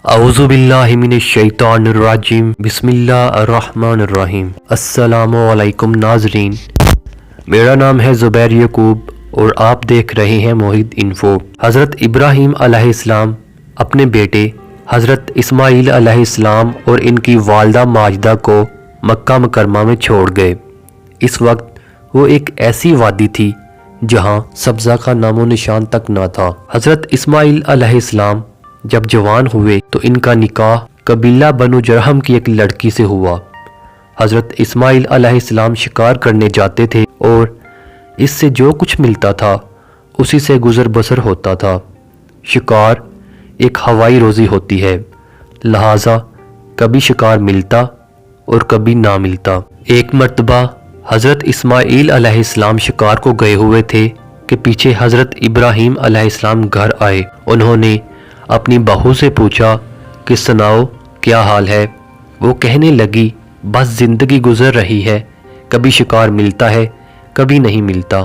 औज़ु बिल्लाहि मिनश शैतानिर रजीम बिस्मिल्लाहिर्रहमानिर रहीम। अस्सलामु अलैकुम नाज़रीन, मेरा नाम है ज़ुबैर यकूब और आप देख रहे हैं मोहित इन्फो। हज़रत इब्राहिम अलैहिस्सलाम अपने बेटे हज़रत इस्माइल अलैहिस्सलाम और इनकी वालिदा माजिदा को मक्का मुकरमा में छोड़ गए। इस वक्त वो एक ऐसी वादी थी जहाँ सब्ज़ा का नामो निशान तक ना था। हज़रत इस्माइल अलैहिस्सलाम जब जवान हुए तो इनका निकाह कबीला बनु जरहम की एक लड़की से हुआ। हज़रत इस्माइल अलैहिस्सलाम शिकार करने जाते थे और इससे जो कुछ मिलता था उसी से गुजर बसर होता था। शिकार एक हवाई रोज़ी होती है, लिहाजा कभी शिकार मिलता और कभी ना मिलता। एक मर्तबा हज़रत इस्माइल अलैहिस्सलाम शिकार को गए हुए थे कि पीछे हज़रत इब्राहिम अलैहिस्सलाम घर आए। उन्होंने अपनी बहू से पूछा कि सुनाओ क्या हाल है। वो कहने लगी, बस ज़िंदगी गुजर रही है, कभी शिकार मिलता है कभी नहीं मिलता,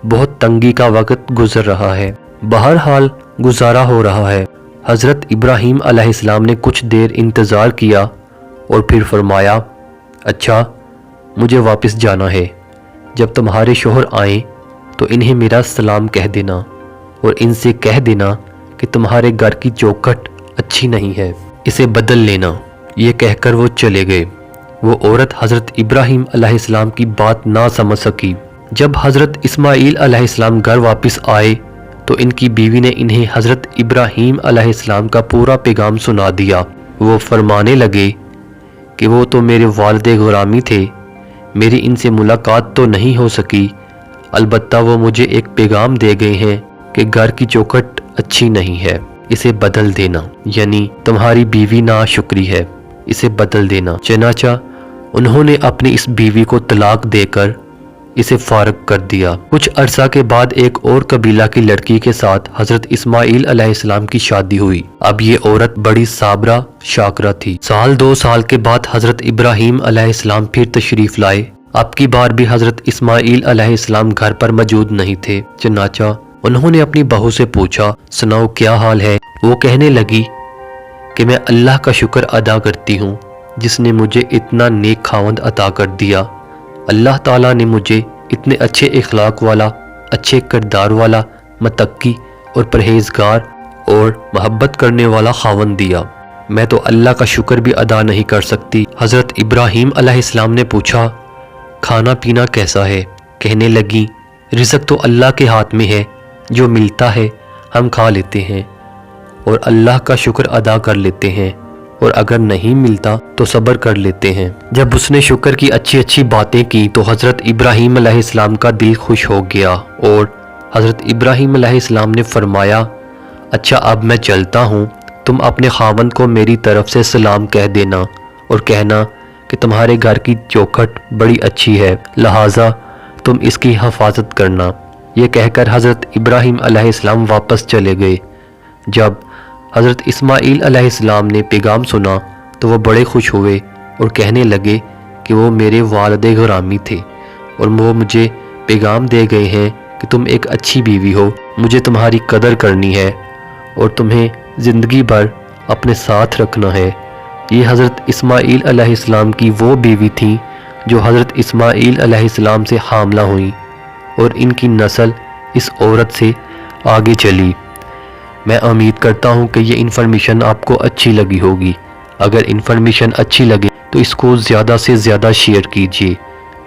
बहुत तंगी का वक्त गुजर रहा है, बहरहाल गुजारा हो रहा है। हज़रत इब्राहिम अलैहिस्सलाम ने कुछ देर इंतज़ार किया और फिर फरमाया, अच्छा मुझे वापस जाना है, जब तुम्हारे शोहर आएँ तो इन्हें मेरा सलाम कह देना और इनसे कह देना कि तुम्हारे घर की चौखट अच्छी नहीं है, इसे बदल लेना। ये कहकर वो चले गए। वो औरत हज़रत इब्राहिम अलैहिस्सलाम की बात ना समझ सकी। जब हज़रत इस्माइल अलैहिस्सलाम घर वापस आए तो इनकी बीवी ने इन्हें हज़रत इब्राहिम अलैहिस्सलाम का पूरा पैगाम सुना दिया। वो फरमाने लगे कि वो तो मेरे वालिदे गुलामी थे, मेरी इनसे मुलाकात तो नहीं हो सकी, अलबत्ता वो मुझे एक पैगाम दे गए हैं कि घर की चौखट अच्छी नहीं है, इसे बदल देना, यानी तुम्हारी बीवी नाशुक्री है, इसे बदल देना। चनाचा उन्होंने अपनी इस बीवी को तलाक देकर इसे फारग कर दिया। कुछ अरसा के बाद एक और कबीला की लड़की के साथ हज़रत इस्माइल अलैहिस्सलाम की शादी हुई। अब ये औरत बड़ी साबरा शाकरा थी। साल 2 साल के बाद हज़रत इब्राहिम अलैहिस्सलाम फिर तशरीफ़ लाए। अब की बार भी हज़रत इस्माइल अलैहिस्सलाम घर पर मौजूद नहीं थे। चनाचा उन्होंने अपनी बहू से पूछा, सुनाओ क्या हाल है। वो कहने लगी कि मैं अल्लाह का शुक्र अदा करती हूँ जिसने मुझे इतना नेक खावंद अता कर दिया। अल्लाह ताला ने मुझे इतने अच्छे इखलाक वाला, अच्छे किरदार वाला, मतक्की और परहेजगार और मोहब्बत करने वाला खावंद दिया। मैं तो अल्लाह का शुक्र भी अदा नहीं कर सकती। हज़रत इब्राहिम अलैहिस्सलाम ने पूछा, खाना पीना कैसा है। कहने लगी, रिज़्क़ तो अल्लाह के हाथ में है, जो मिलता है हम खा लेते हैं और अल्लाह का शुक्र अदा कर लेते हैं, और अगर नहीं मिलता तो सब्र कर लेते हैं। जब उसने शुक्र की अच्छी अच्छी बातें की तो हज़रत इब्राहिम अलैहिस्सलाम का दिल खुश हो गया और हज़रत इब्राहिम अलैहिस्सलाम ने फरमाया, अच्छा अब मैं चलता हूँ, तुम अपने खावंद को मेरी तरफ से सलाम कह देना और कहना कि तुम्हारे घर की चौखट बड़ी अच्छी है, लिहाजा तुम इसकी हिफाजत करना। ये कहकर हज़रत इब्राहिम अलैहिस्सलाम वापस चले गए। जब हज़रत इस्माइल अलैहिस्सलाम ने पैगाम सुना तो वो बड़े खुश हुए और कहने लगे कि वो मेरे वालिदे गिरामी थे और वो मुझे पैगाम दे गए हैं कि तुम एक अच्छी बीवी हो, मुझे तुम्हारी कदर करनी है और तुम्हें ज़िंदगी भर अपने साथ रखना है। ये हज़रत इस्माइल अलैहिस्सलाम की वो बीवी थी जो हज़रत इस्माइल अलैहिस्सलाम से हामला हुई और इनकी नस्ल इस औरत से आगे चली। मैं उम्मीद करता हूँ कि ये इन्फॉर्मेशन आपको अच्छी लगी होगी। अगर इन्फॉर्मेशन अच्छी लगे तो इसको ज़्यादा से ज़्यादा शेयर कीजिए।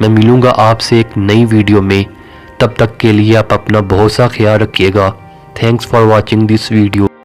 मैं मिलूँगा आपसे एक नई वीडियो में, तब तक के लिए आप अपना बहुत सा ख्याल रखिएगा। Thanks for watching this video.